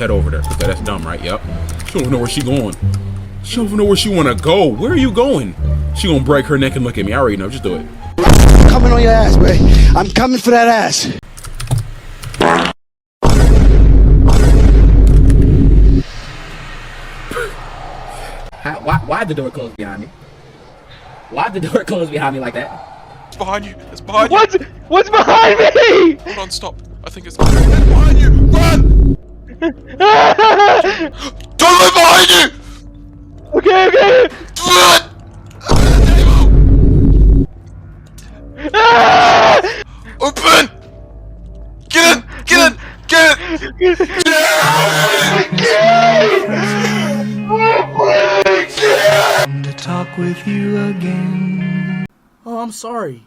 Head over there. Okay, that's dumb, right? Yep. She don't even know where she going. She don't even know where she wanna go. Where are you going? She gonna break her neck and look at me. I already know. Just do it. I'm coming on your ass, man. I'm coming for that ass. Why'd the door close behind me? Why'd the door close behind me like that? It's behind you. It's behind you. What's behind me? Hold on, stop. I think it's behind you. Run! Don't look behind you! Okay. Run! Open! Get in! Get in! Get in! To talk with you again. Oh, I'm sorry.